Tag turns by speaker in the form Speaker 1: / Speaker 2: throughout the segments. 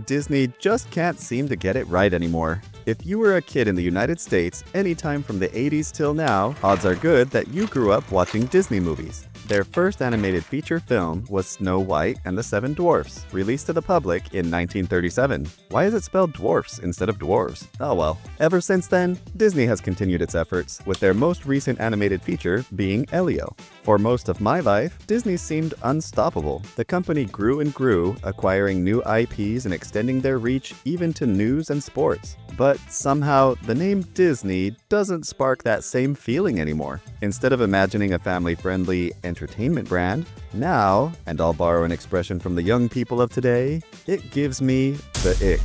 Speaker 1: Disney just can't seem to get it right anymore. If you were a kid in the United States anytime from the 80s till now, odds are good that you grew up watching Disney movies. Their first animated feature film was Snow White and the Seven Dwarfs, released to the public in 1937. Why is it spelled dwarfs instead of dwarves? Oh well. Ever since then, Disney has continued its efforts, with their most recent animated feature being Elio. For most of my life, Disney seemed unstoppable. The company grew and grew, acquiring new IPs and extending their reach even to news and sports. But somehow, the name Disney doesn't spark that same feeling anymore. Instead of imagining a family-friendly entertainment brand, now, and I'll borrow an expression from the young people of today, it gives me the ick.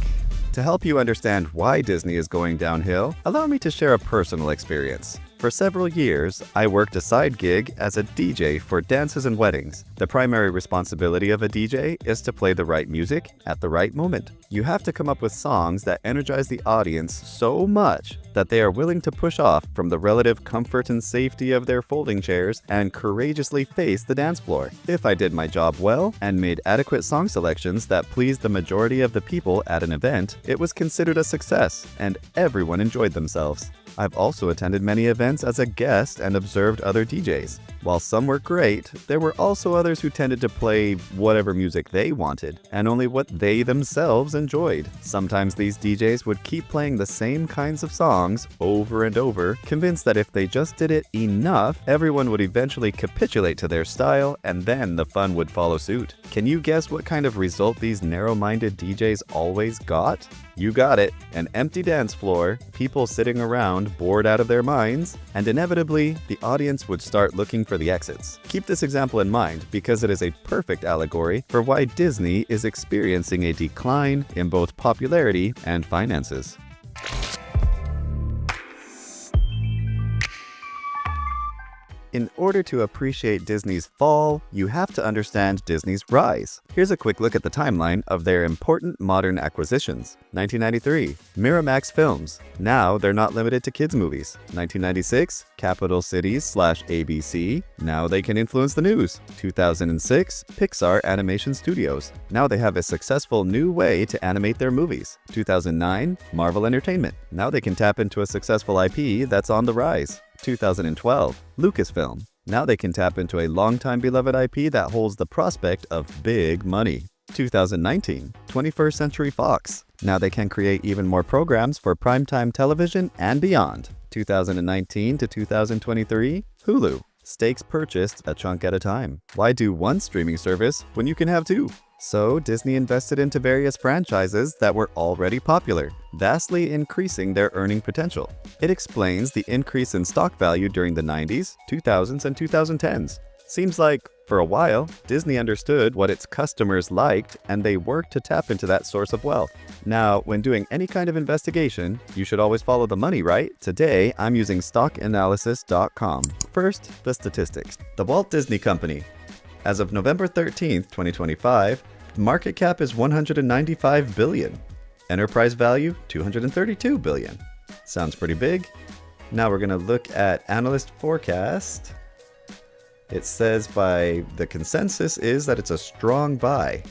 Speaker 1: To help you understand why Disney is going downhill, allow me to share a personal experience. For several years, I worked a side gig as a DJ for dances and weddings. The primary responsibility of a DJ is to play the right music at the right moment. You have to come up with songs that energize the audience so much that they are willing to push off from the relative comfort and safety of their folding chairs and courageously face the dance floor. If I did my job well and made adequate song selections that pleased the majority of the people at an event, it was considered a success and everyone enjoyed themselves. I've also attended many events as a guest and observed other DJs. While some were great, there were also others who tended to play whatever music they wanted, and only what they themselves enjoyed. Sometimes these DJs would keep playing the same kinds of songs over and over, convinced that if they just did it enough, everyone would eventually capitulate to their style, and then the fun would follow suit. Can you guess what kind of result these narrow-minded DJs always got? You got it, an empty dance floor, people sitting around bored out of their minds, and inevitably, the audience would start looking for the exits. Keep this example in mind because it is a perfect allegory for why Disney is experiencing a decline in both popularity and finances. In order to appreciate Disney's fall, you have to understand Disney's rise. Here's a quick look at the timeline of their important modern acquisitions. 1993, Miramax Films. Now they're not limited to kids' movies. 1996, Capital Cities/ABC. Now they can influence the news. 2006, Pixar Animation Studios. Now they have a successful new way to animate their movies. 2009, Marvel Entertainment. Now they can tap into a successful IP that's on the rise. 2012, Lucasfilm. Now they can tap into a longtime beloved IP that holds the prospect of big money. 2019, 21st Century Fox. Now they can create even more programs for primetime television and beyond. 2019 to 2023, Hulu. Stakes purchased a chunk at a time. Why do one streaming service when you can have two? So Disney invested into various franchises that were already popular, vastly increasing their earning potential. It explains the increase in stock value during the 90s, 2000s, and 2010s. Seems like, for a while, Disney understood what its customers liked and they worked to tap into that source of wealth. Now, when doing any kind of investigation, you should always follow the money, right? Today, I'm using stockanalysis.com. First, the statistics. The Walt Disney Company. As of November 13th, 2025, the market cap is $195 billion. Enterprise value, $232 billion. Sounds pretty big. Now we're going to look at analyst forecast. It says by the consensus is that it's a strong buy.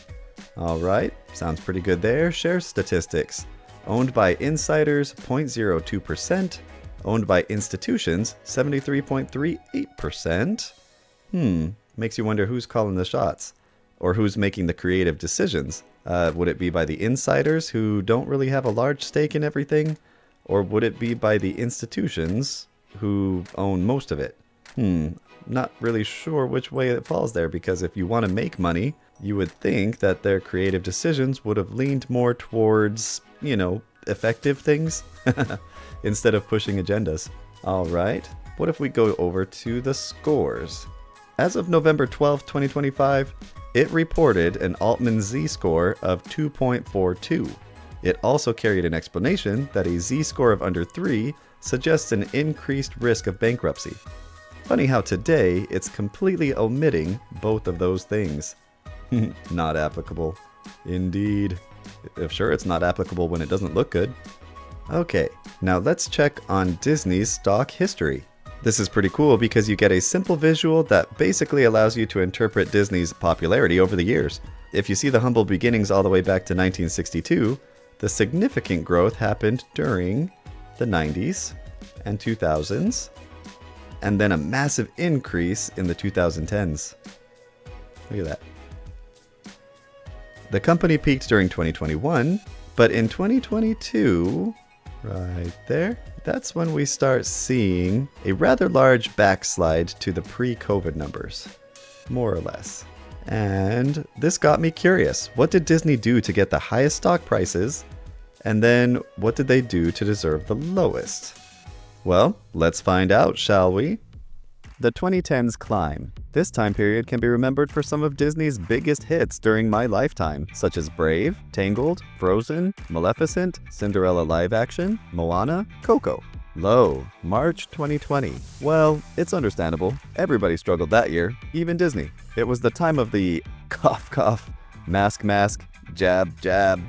Speaker 1: All right, sounds pretty good there. Share statistics. Owned by insiders, 0.02%. Owned by institutions, 73.38%. Makes you wonder who's calling the shots or who's making the creative decisions. Would it be by the insiders who don't really have a large stake in everything? Or would it be by the institutions who own most of it? Not really sure which way it falls there, because if you want to make money, you would think that their creative decisions would have leaned more towards, effective things instead of pushing agendas. All right, what if we go over to the scores? As of November 12, 2025, it reported an Altman Z-score of 2.42. It also carried an explanation that a Z-score of under 3 suggests an increased risk of bankruptcy. Funny how today it's completely omitting both of those things. Not applicable. Indeed. Sure, it's not applicable when it doesn't look good. Okay, now let's check on Disney's stock history. This is pretty cool because you get a simple visual that basically allows you to interpret Disney's popularity over the years. If you see the humble beginnings all the way back to 1962, the significant growth happened during the 90s and 2000s, and then a massive increase in the 2010s. Look at that. The company peaked during 2021, but in 2022, right there, that's when we start seeing a rather large backslide to the pre-COVID numbers, more or less. And this got me curious. What did Disney do to get the highest stock prices? And then what did they do to deserve the lowest? Well, let's find out, shall we? The 2010s climb. This time period can be remembered for some of Disney's biggest hits during my lifetime, such as Brave, Tangled, Frozen, Maleficent, Cinderella live action, Moana, Coco. Low, March 2020. Well, it's understandable. Everybody struggled that year, even Disney. It was the time of the cough cough, mask mask, jab jab.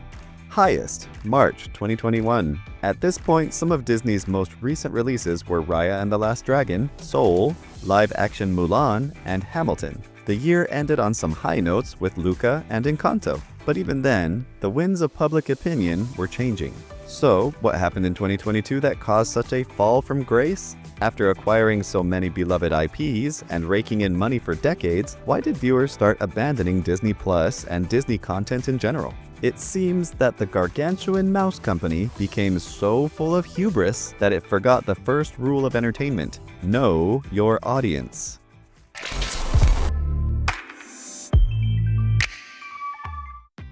Speaker 1: Highest, March 2021. At this point, some of Disney's most recent releases were Raya and the Last Dragon, Soul, live-action Mulan, and Hamilton. The year ended on some high notes with Luca and Encanto. But even then, the winds of public opinion were changing. So, what happened in 2022 that caused such a fall from grace? After acquiring so many beloved IPs and raking in money for decades, why did viewers start abandoning Disney Plus and Disney content in general? It seems that the gargantuan mouse company became so full of hubris that it forgot the first rule of entertainment: know your audience.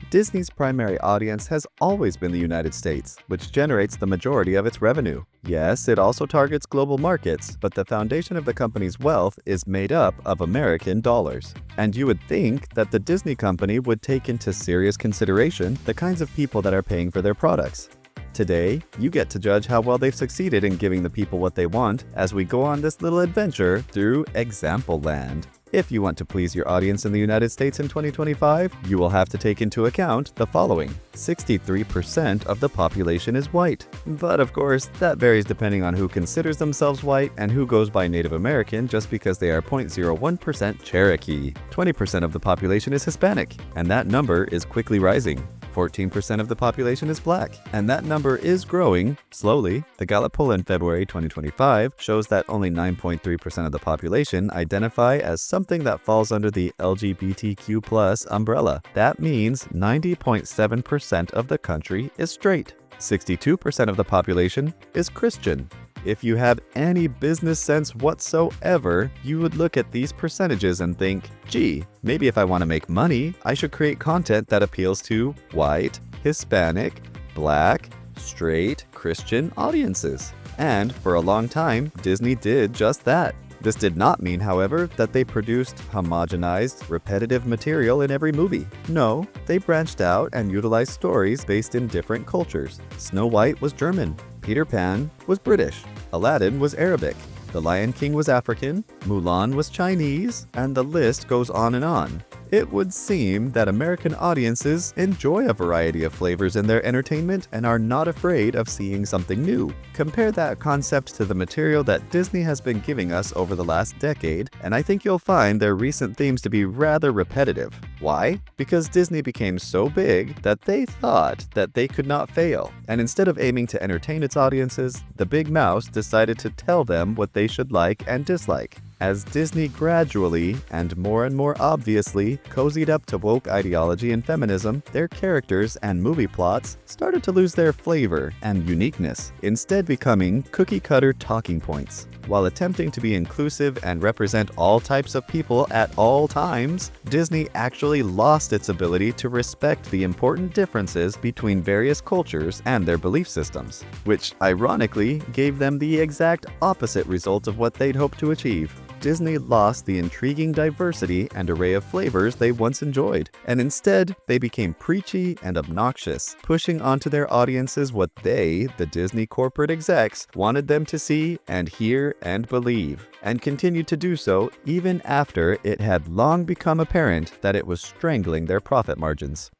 Speaker 1: Disney's primary audience has always been the United States, which generates the majority of its revenue. Yes, it also targets global markets, but the foundation of the company's wealth is made up of American dollars. And you would think that the Disney company would take into serious consideration the kinds of people that are paying for their products. Today, you get to judge how well they've succeeded in giving the people what they want as we go on this little adventure through Example Land. If you want to please your audience in the United States in 2025, you will have to take into account the following. 63% of the population is white. But of course, that varies depending on who considers themselves white and who goes by Native American just because they are 0.01% Cherokee. 20% of the population is Hispanic, and that number is quickly rising. 14% of the population is black, and that number is growing slowly. The Gallup poll in February 2025 shows that only 9.3% of the population identify as something that falls under the LGBTQ+ umbrella. That means 90.7% of the country is straight. 62% of the population is Christian. If you have any business sense whatsoever, you would look at these percentages and think, gee, maybe if I want to make money, I should create content that appeals to white, Hispanic, black, straight, Christian audiences. And for a long time, Disney did just that. This did not mean, however, that they produced homogenized, repetitive material in every movie. No, they branched out and utilized stories based in different cultures. Snow White was German, Peter Pan was British, Aladdin was Arabic, The Lion King was African, Mulan was Chinese, and the list goes on and on. It would seem that American audiences enjoy a variety of flavors in their entertainment and are not afraid of seeing something new. Compare that concept to the material that Disney has been giving us over the last decade, and I think you'll find their recent themes to be rather repetitive. Why? Because Disney became so big that they thought that they could not fail, and instead of aiming to entertain its audiences, the big mouse decided to tell them what they should like and dislike. As Disney gradually, and more obviously, cozied up to woke ideology and feminism, their characters and movie plots started to lose their flavor and uniqueness, instead becoming cookie-cutter talking points. While attempting to be inclusive and represent all types of people at all times, Disney actually lost its ability to respect the important differences between various cultures and their belief systems, which ironically gave them the exact opposite result of what they'd hoped to achieve. Disney lost the intriguing diversity and array of flavors they once enjoyed, and instead, they became preachy and obnoxious, pushing onto their audiences what they, the Disney corporate execs, wanted them to see and hear and believe, and continued to do so even after it had long become apparent that it was strangling their profit margins.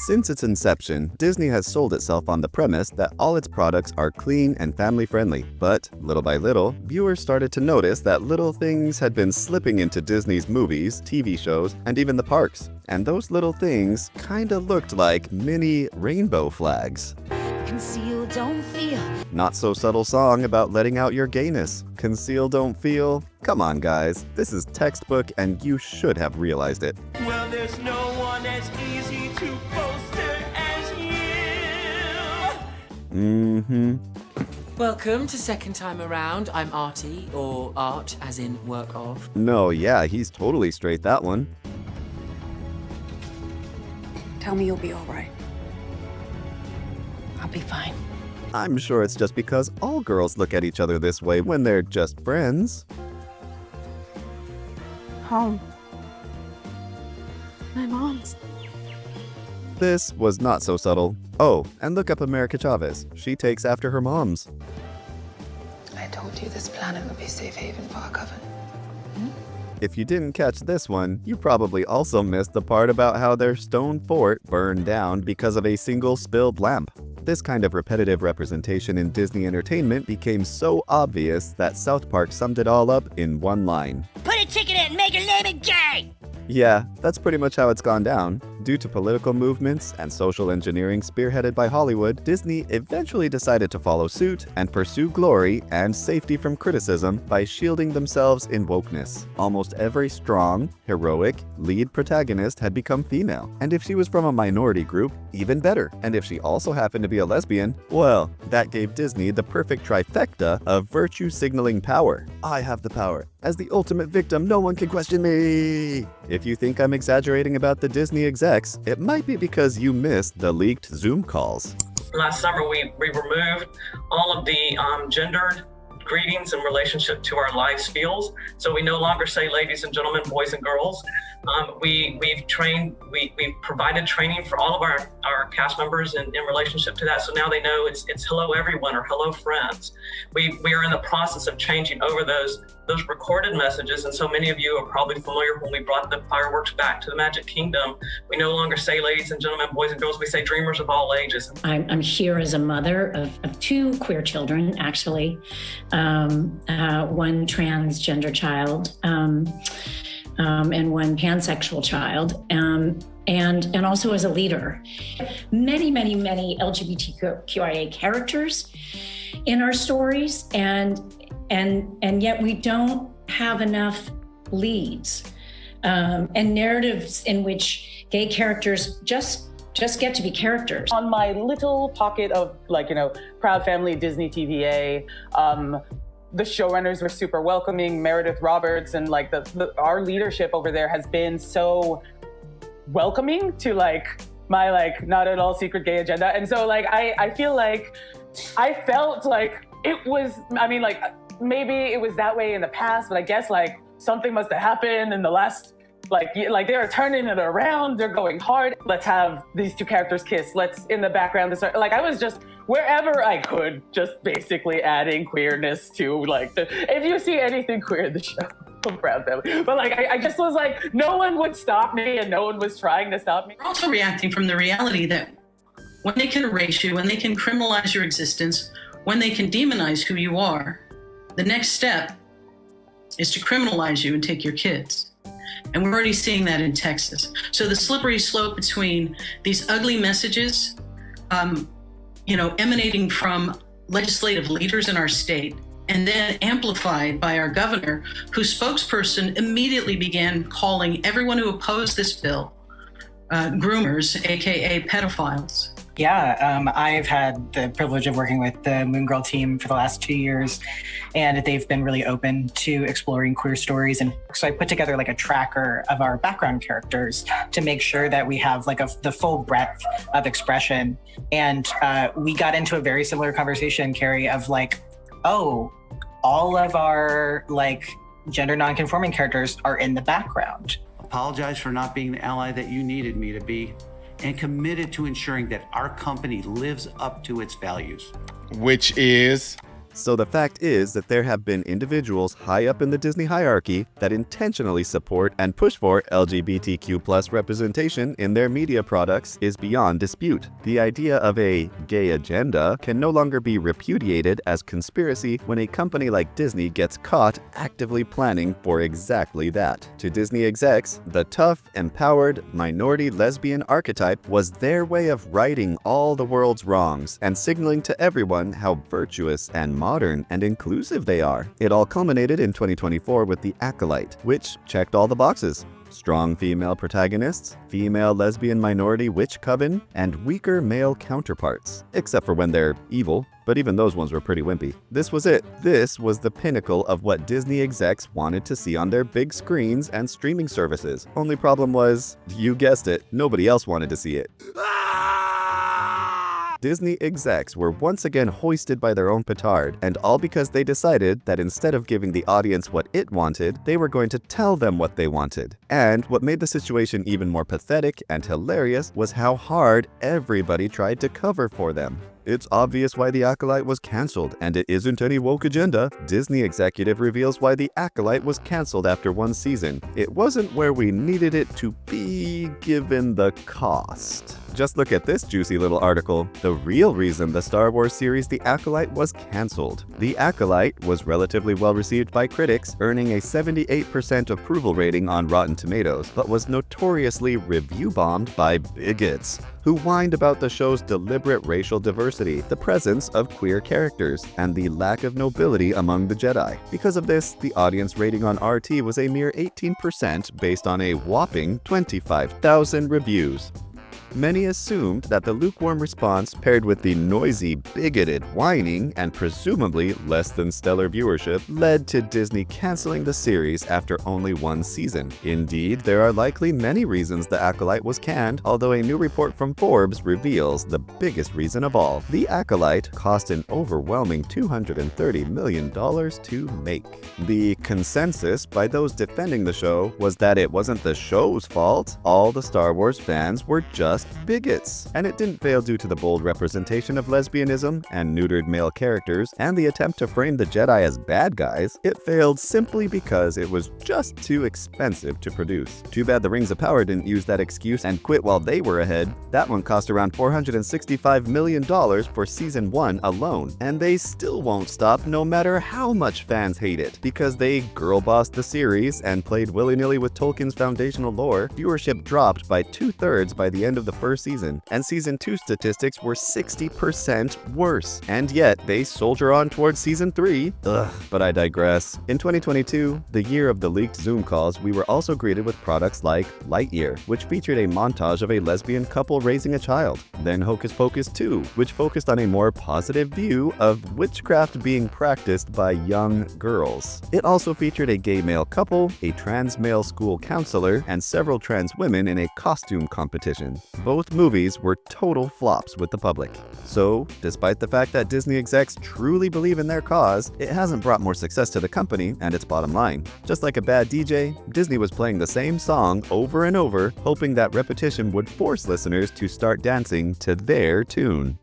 Speaker 1: Since its inception, Disney has sold itself on the premise that all its products are clean and family-friendly. But little by little, viewers started to notice that little things had been slipping into Disney's movies, TV shows, and even the parks. And those little things kinda looked like mini rainbow flags.
Speaker 2: Conceal, don't feel.
Speaker 1: Not so subtle song about letting out your gayness. Conceal, don't feel. Come on, guys. This is textbook and you should have realized it.
Speaker 3: Well, there's no one as easy to poster as you.
Speaker 4: Welcome to Second Time Around. I'm Artie, or Art, as in work of.
Speaker 1: No, yeah, he's totally straight, that one.
Speaker 2: Tell me you'll be all right. I'll be fine.
Speaker 1: I'm sure it's just because all girls look at each other this way when they're just friends.
Speaker 2: Home. My mom's.
Speaker 1: This was not so subtle. Oh, and look up America Chavez. She takes after her mom's.
Speaker 5: I told you this planet would be a safe haven for our coven.
Speaker 1: If you didn't catch this one, you probably also missed the part about how their stone fort burned down because of a single spilled lamp. This kind of repetitive representation in Disney entertainment became so obvious that South Park summed it all up in one line.
Speaker 6: Put a ticket in, make her name it gay!
Speaker 1: Yeah, that's pretty much how it's gone down. Due to political movements and social engineering spearheaded by Hollywood, Disney eventually decided to follow suit and pursue glory and safety from criticism by shielding themselves in wokeness. Almost every strong, heroic, lead protagonist had become female. And if she was from a minority group, even better. And if she also happened to be a lesbian, well, that gave Disney the perfect trifecta of virtue signaling power. I have the power. As the ultimate victim, no one can question me. If you think I'm exaggerating about the Disney execs, it might be because you missed the leaked Zoom calls.
Speaker 7: Last summer, we removed all of the gendered greetings in relationship to our live spiels. So we no longer say ladies and gentlemen, boys and girls. We've provided training for all of our cast members in relationship to that. So now they know it's hello everyone or hello friends. We are in the process of changing over those recorded messages. And so many of you are probably familiar when we brought the fireworks back to the Magic Kingdom. We no longer say ladies and gentlemen, boys and girls. We say dreamers of all ages.
Speaker 8: I'm here as a mother of two queer children, actually, one transgender child and one pansexual child, and also as a leader. Many LGBTQIA characters in our stories, and yet we don't have enough leads and narratives in which gay characters just get to be characters.
Speaker 9: On my little pocket of Proud Family Disney TVA, the showrunners were super welcoming. Meredith Roberts and our leadership over there has been so welcoming to my not at all secret gay agenda. And so I feel like I felt like it was, maybe it was that way in the past, but I guess something must have happened in the last, they're turning it around, they're going hard. Let's have these two characters kiss. Let's in the background, I was just wherever I could, just basically adding queerness to if you see anything queer in the show, I'm Proud Family. But I just was no one would stop me and no one was trying to stop me.
Speaker 10: We're also reacting from the reality that when they can erase you, when they can criminalize your existence, when they can demonize who you are, the next step is to criminalize you and take your kids. And we're already seeing that in Texas. So the slippery slope between these ugly messages, emanating from legislative leaders in our state, and then amplified by our governor, whose spokesperson immediately began calling everyone who opposed this bill groomers, AKA pedophiles.
Speaker 11: Yeah, I've had the privilege of working with the Moon Girl team for the last 2 years, and they've been really open to exploring queer stories. And so I put together a tracker of our background characters to make sure that we have the full breadth of expression. And we got into a very similar conversation, Carrie, of all of our gender nonconforming characters are in the background.
Speaker 12: Apologize for not being the ally that you needed me to be, and committed to ensuring that our company lives up to its values.
Speaker 13: Which is?
Speaker 1: So the fact is that there have been individuals high up in the Disney hierarchy that intentionally support and push for LGBTQ+ representation in their media products is beyond dispute. The idea of a gay agenda can no longer be repudiated as conspiracy when a company like Disney gets caught actively planning for exactly that. To Disney execs, the tough, empowered, minority lesbian archetype was their way of righting all the world's wrongs and signaling to everyone how virtuous and modern and inclusive they are. It all culminated in 2024 with The Acolyte, which checked all the boxes. Strong female protagonists, female lesbian minority witch coven, and weaker male counterparts. Except for when they're evil, but even those ones were pretty wimpy. This was it. This was the pinnacle of what Disney execs wanted to see on their big screens and streaming services. Only problem was, you guessed it, nobody else wanted to see it. Disney execs were once again hoisted by their own petard, and all because they decided that instead of giving the audience what it wanted, they were going to tell them what they wanted. And what made the situation even more pathetic and hilarious was how hard everybody tried to cover for them. It's obvious why The Acolyte was cancelled, and it isn't any woke agenda. Disney executive reveals why The Acolyte was cancelled after one season. It wasn't where we needed it to be given the cost. Just look at this juicy little article. The real reason the Star Wars series The Acolyte was cancelled. The Acolyte was relatively well received by critics, earning a 78% approval rating on Rotten Tomatoes, but was notoriously review bombed by bigots who whined about the show's deliberate racial diversity, the presence of queer characters, and the lack of nobility among the Jedi. Because of this, the audience rating on RT was a mere 18% based on a whopping 25,000 reviews. Many assumed that the lukewarm response, paired with the noisy, bigoted whining, and presumably less than stellar viewership, led to Disney canceling the series after only one season. Indeed, there are likely many reasons The Acolyte was canned, although a new report from Forbes reveals the biggest reason of all. The Acolyte cost an overwhelming $230 million to make. The consensus by those defending the show was that it wasn't the show's fault. All the Star Wars fans were just bigots, and it didn't fail due to the bold representation of lesbianism and neutered male characters and the attempt to frame the Jedi as bad guys. It failed simply because it was just too expensive to produce. Too bad the Rings of Power didn't use that excuse and quit while they were ahead. That one cost around $465 million for season 1 alone, and they still won't stop no matter how much fans hate it, because they girl-bossed the series and played willy-nilly with Tolkien's foundational lore. Viewership dropped by 2/3 by the end of the first season, and season 2 statistics were 60% worse. And yet, they soldier on towards season 3. Ugh, but I digress. In 2022, the year of the leaked Zoom calls, we were also greeted with products like Lightyear, which featured a montage of a lesbian couple raising a child. Then Hocus Pocus 2, which focused on a more positive view of witchcraft being practiced by young girls. It also featured a gay male couple, a trans male school counselor, and several trans women in a costume competition. Both movies were total flops with the public. So, despite the fact that Disney execs truly believe in their cause, it hasn't brought more success to the company and its bottom line. Just like a bad DJ, Disney was playing the same song over and over, hoping that repetition would force listeners to start dancing to their tune.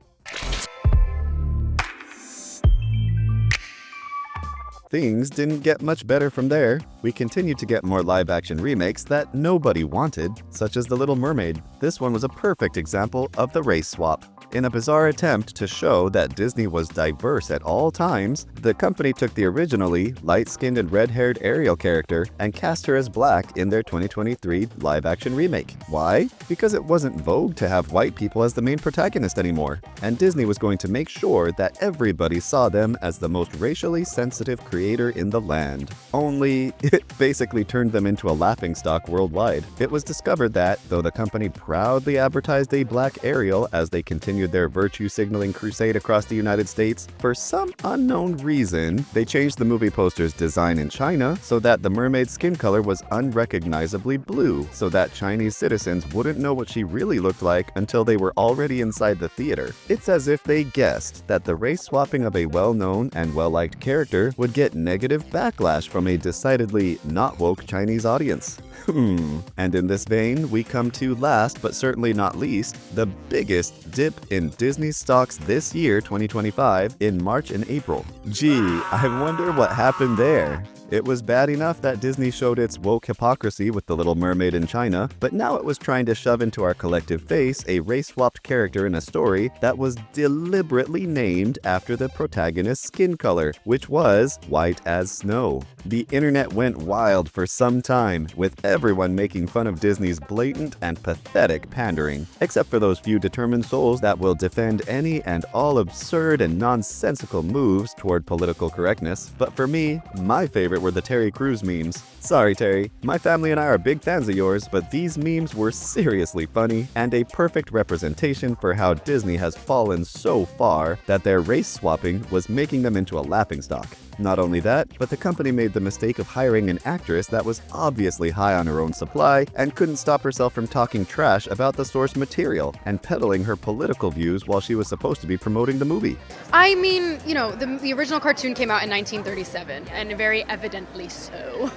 Speaker 1: Things didn't get much better from there. We continued to get more live-action remakes that nobody wanted, such as The Little Mermaid. This one was a perfect example of the race swap. In a bizarre attempt to show that Disney was diverse at all times, the company took the originally light-skinned and red-haired Ariel character and cast her as black in their 2023 live-action remake. Why? Because it wasn't vogue to have white people as the main protagonist anymore, and Disney was going to make sure that everybody saw them as the most racially sensitive creator in the land. Only, it basically turned them into a laughingstock worldwide. It was discovered that, though the company proudly advertised a black Ariel as they continued their virtue-signaling crusade across the United States, for some unknown reason, they changed the movie poster's design in China so that the mermaid's skin color was unrecognizably blue, so that Chinese citizens wouldn't know what she really looked like until they were already inside the theater. It's as if they guessed that the race swapping of a well-known and well-liked character would get negative backlash from a decidedly not woke Chinese audience. And in this vein, we come to last but certainly not least, the biggest dip in Disney stocks this year, 2025, in March and April. Gee, I wonder what happened there. It was bad enough that Disney showed its woke hypocrisy with The Little Mermaid in China, but now it was trying to shove into our collective face a race-swapped character in a story that was deliberately named after the protagonist's skin color, which was white as snow. The internet went wild for some time, with everyone making fun of Disney's blatant and pathetic pandering, except for those few determined souls that will defend any and all absurd and nonsensical moves toward political correctness. But for me, my favorite were the Terry Crews memes. Sorry, Terry. My family and I are big fans of yours, but these memes were seriously funny and a perfect representation for how Disney has fallen so far that their race swapping was making them into a laughingstock. Not only that, but the company made the mistake of hiring an actress that was obviously high on her own supply and couldn't stop herself from talking trash about the source material and peddling her political views while she was supposed to be promoting the movie.
Speaker 13: I mean, you know, the original cartoon came out in 1937, and very evidently so.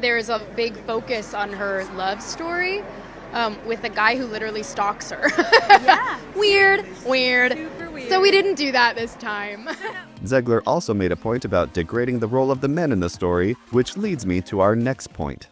Speaker 13: There's a big focus on her love story with a guy who literally stalks her. Yeah. Weird. Super weird. So we didn't do that this time.
Speaker 1: Zegler also made a point about degrading the role of the men in the story, which leads me to our next point.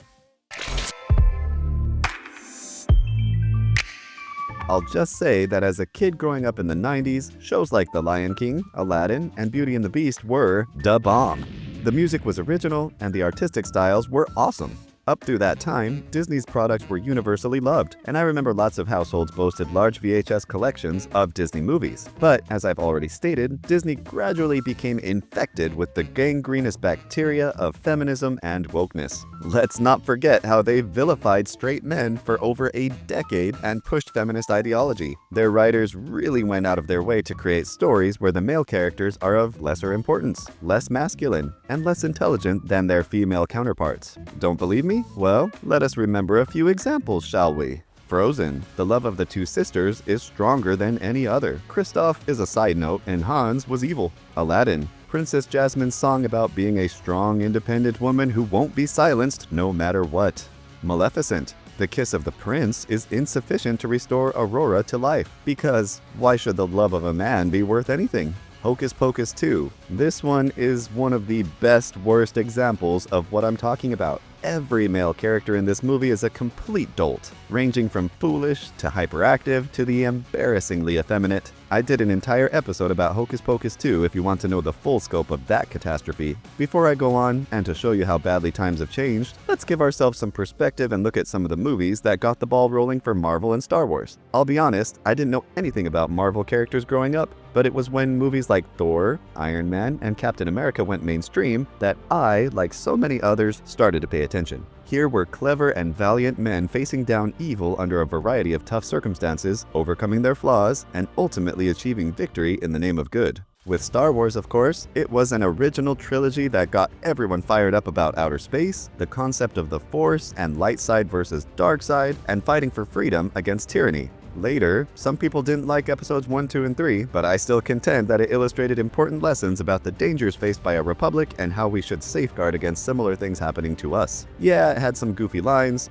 Speaker 1: I'll just say that as a kid growing up in the 90s, shows like The Lion King, Aladdin, and Beauty and the Beast were da bomb. The music was original, and the artistic styles were awesome. Up through that time, Disney's products were universally loved, and I remember lots of households boasted large VHS collections of Disney movies. But, as I've already stated, Disney gradually became infected with the gangrenous bacteria of feminism and wokeness. Let's not forget how they vilified straight men for over a decade and pushed feminist ideology. Their writers really went out of their way to create stories where the male characters are of lesser importance, less masculine, and less intelligent than their female counterparts. Don't believe me? Well, let us remember a few examples, shall we? Frozen. The love of the two sisters is stronger than any other. Kristoff is a side note, and Hans was evil. Aladdin. Princess Jasmine's song about being a strong, independent woman who won't be silenced no matter what. Maleficent. The kiss of the prince is insufficient to restore Aurora to life, because why should the love of a man be worth anything? Hocus Pocus 2. This one is one of the best worst examples of what I'm talking about. Every male character in this movie is a complete dolt, ranging from foolish to hyperactive to the embarrassingly effeminate. I did an entire episode about Hocus Pocus 2 if you want to know the full scope of that catastrophe. Before I go on, and to show you how badly times have changed, let's give ourselves some perspective and look at some of the movies that got the ball rolling for Marvel and Star Wars. I'll be honest, I didn't know anything about Marvel characters growing up, but it was when movies like Thor, Iron Man, and Captain America went mainstream that I, like so many others, started to pay attention. Here were clever and valiant men facing down evil under a variety of tough circumstances, overcoming their flaws, and ultimately achieving victory in the name of good. With Star Wars, of course, it was an original trilogy that got everyone fired up about outer space, the concept of the Force and light side versus dark side, and fighting for freedom against tyranny. Later, some people didn't like episodes 1, 2, and 3, but I still contend that it illustrated important lessons about the dangers faced by a republic and how we should safeguard against similar things happening to us. Yeah, it had some goofy lines.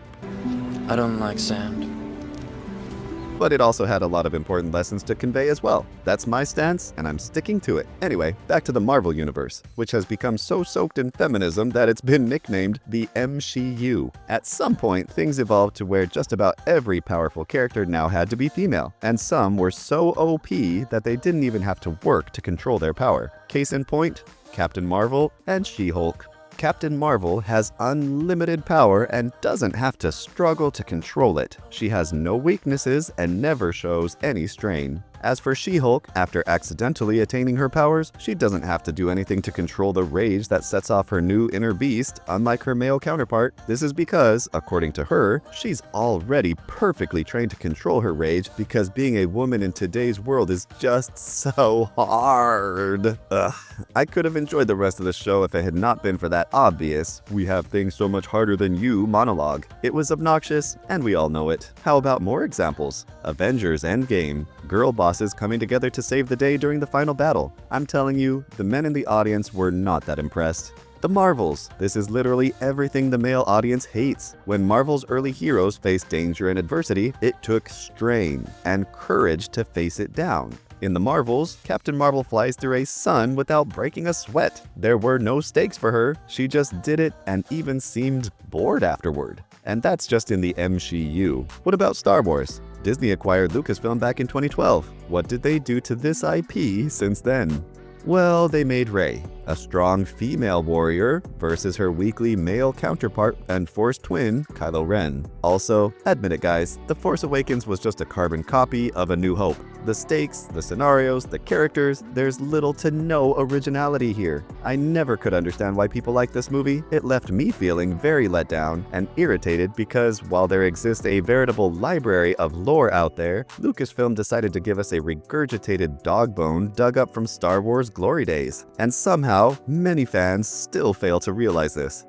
Speaker 14: I don't like sand.
Speaker 1: But it also had a lot of important lessons to convey as well. That's my stance, and I'm sticking to it. Anyway, back to the Marvel Universe, which has become so soaked in feminism that it's been nicknamed the MCU. At some point, things evolved to where just about every powerful character now had to be female, and some were so OP that they didn't even have to work to control their power. Case in point, Captain Marvel and She-Hulk. Captain Marvel has unlimited power and doesn't have to struggle to control it. She has no weaknesses and never shows any strain. As for She-Hulk, after accidentally attaining her powers, she doesn't have to do anything to control the rage that sets off her new inner beast, unlike her male counterpart. This is because, according to her, she's already perfectly trained to control her rage because being a woman in today's world is just so hard. I could have enjoyed the rest of the show if it had not been for that obvious, "we have things so much harder than you" monologue. It was obnoxious, and we all know it. How about more examples? Avengers Endgame. Girl bosses coming together to save the day during the final battle. I'm telling you, the men in the audience were not that impressed. The Marvels. This is literally everything the male audience hates. When Marvel's early heroes faced danger and adversity, it took strain and courage to face it down. In the Marvels, Captain Marvel flies through a sun without breaking a sweat. There were no stakes for her. She just did it and even seemed bored afterward. And that's just in the MCU. What about Star Wars? Disney acquired Lucasfilm back in 2012. What did they do to this IP since then? Well, they made Rey, a strong female warrior, versus her weakly male counterpart and Force twin, Kylo Ren. Also, admit it guys, The Force Awakens was just a carbon copy of A New Hope. The stakes, the scenarios, the characters, there's little to no originality here. I never could understand why people like this movie. It left me feeling very let down and irritated because while there exists a veritable library of lore out there, Lucasfilm decided to give us a regurgitated dog bone dug up from Star Wars glory days. And somehow, many fans still fail to realize this.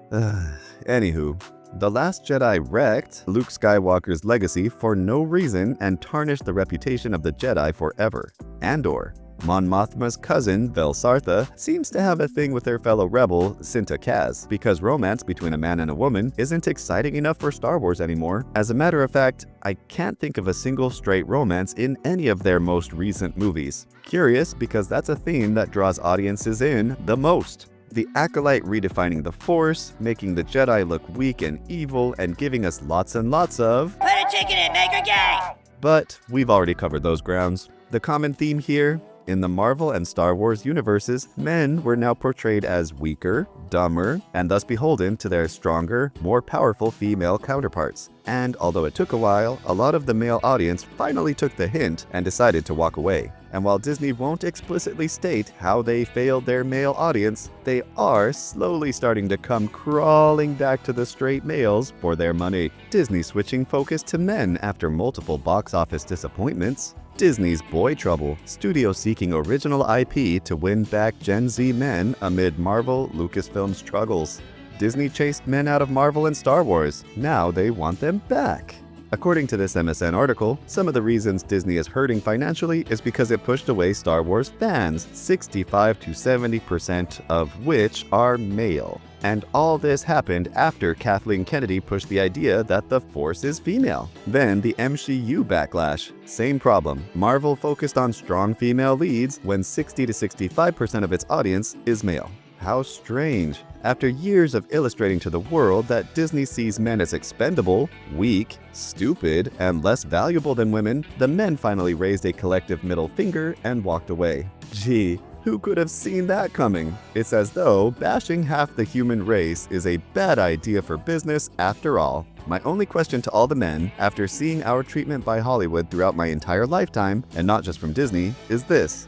Speaker 1: Anywho. The Last Jedi wrecked Luke Skywalker's legacy for no reason and tarnished the reputation of the Jedi forever. Andor. Mon Mothma's cousin, Belsartha, seems to have a thing with her fellow rebel, Cinta Kaz, because romance between a man and a woman isn't exciting enough for Star Wars anymore. As a matter of fact, I can't think of a single straight romance in any of their most recent movies. Curious, because that's a theme that draws audiences in the most. The Acolyte redefining the Force, making the Jedi look weak and evil, and giving us lots and lots of
Speaker 6: Put a chicken in, make her gay!
Speaker 1: But we've already covered those grounds. The common theme here? In the Marvel and Star Wars universes, men were now portrayed as weaker, dumber, and thus beholden to their stronger, more powerful female counterparts. And although it took a while, a lot of the male audience finally took the hint and decided to walk away. And while Disney won't explicitly state how they failed their male audience, they are slowly starting to come crawling back to the straight males for their money. Disney switching focus to men after multiple box office disappointments. Disney's boy trouble, studio seeking original IP to win back Gen Z men amid Marvel, Lucasfilm struggles. Disney chased men out of Marvel and Star Wars. Now they want them back. According to this MSN article, some of the reasons Disney is hurting financially is because it pushed away Star Wars fans, 65 to 70% of which are male. And all this happened after Kathleen Kennedy pushed the idea that the Force is female. Then the MCU backlash. Same problem. Marvel focused on strong female leads when 60 to 65% of its audience is male. How strange. After years of illustrating to the world that Disney sees men as expendable, weak, stupid, and less valuable than women, the men finally raised a collective middle finger and walked away. Gee, who could have seen that coming? It's as though bashing half the human race is a bad idea for business after all. My only question to all the men, after seeing our treatment by Hollywood throughout my entire lifetime, and not just from Disney, is this: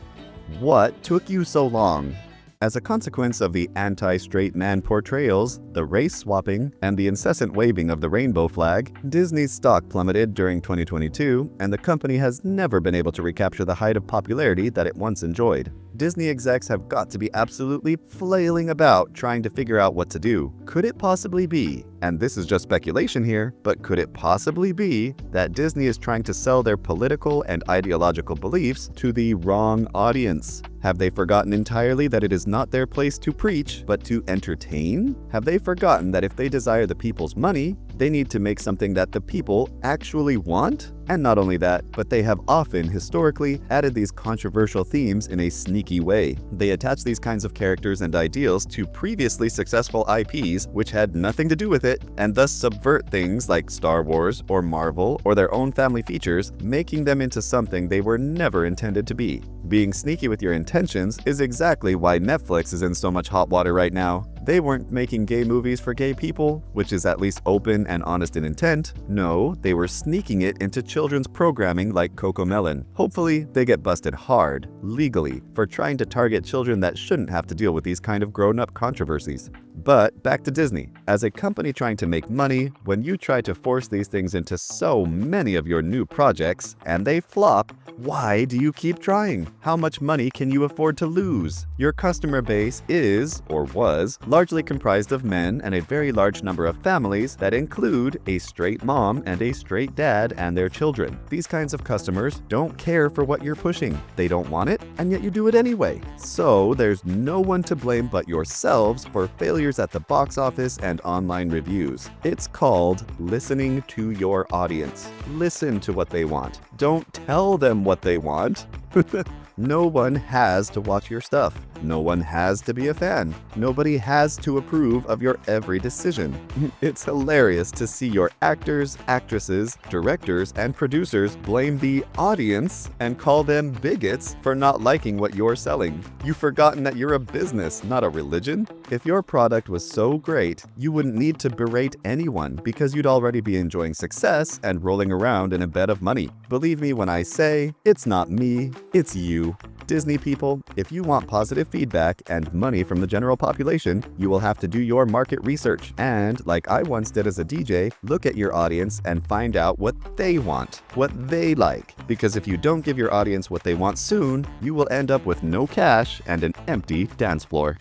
Speaker 1: what took you so long? As a consequence of the anti-straight man portrayals, the race swapping, and the incessant waving of the rainbow flag, Disney's stock plummeted during 2022, and the company has never been able to recapture the height of popularity that it once enjoyed. Disney execs have got to be absolutely flailing about trying to figure out what to do. Could it possibly be, and this is just speculation here, but could it possibly be that Disney is trying to sell their political and ideological beliefs to the wrong audience? Have they forgotten entirely that it is not their place to preach, but to entertain? Have they forgotten that if they desire the people's money, they need to make something that the people actually want? And not only that, but they have often, historically, added these controversial themes in a sneaky way. They attach these kinds of characters and ideals to previously successful IPs which had nothing to do with it, and thus subvert things like Star Wars or Marvel or their own family features, making them into something they were never intended to be. Being sneaky with your intentions is exactly why Netflix is in so much hot water right now. They weren't making gay movies for gay people, which is at least open and honest in intent. No, they were sneaking it into children's programming like Cocomelon. Hopefully, they get busted hard, legally, for trying to target children that shouldn't have to deal with these kind of grown-up controversies. But back to Disney. As a company trying to make money, when you try to force these things into so many of your new projects, and they flop, why do you keep trying? How much money can you afford to lose? Your customer base is, or was, largely comprised of men and a very large number of families that include a straight mom and a straight dad and their children. These kinds of customers don't care for what you're pushing. They don't want it, and yet you do it anyway. So there's no one to blame but yourselves for failures at the box office and online reviews. It's called listening to your audience. Listen to what they want. Don't tell them what they want. No one has to watch your stuff. No one has to be a fan. Nobody has to approve of your every decision. It's hilarious to see your actors, actresses, directors, and producers blame the audience and call them bigots for not liking what you're selling. You've forgotten that you're a business, not a religion. If your product was so great, you wouldn't need to berate anyone because you'd already be enjoying success and rolling around in a bed of money. Believe me when I say, it's not me, it's you. Disney people, if you want positive feedback and money from the general population, you will have to do your market research. And like I once did as a DJ, look at your audience and find out what they want, what they like. Because if you don't give your audience what they want soon, you will end up with no cash and an empty dance floor.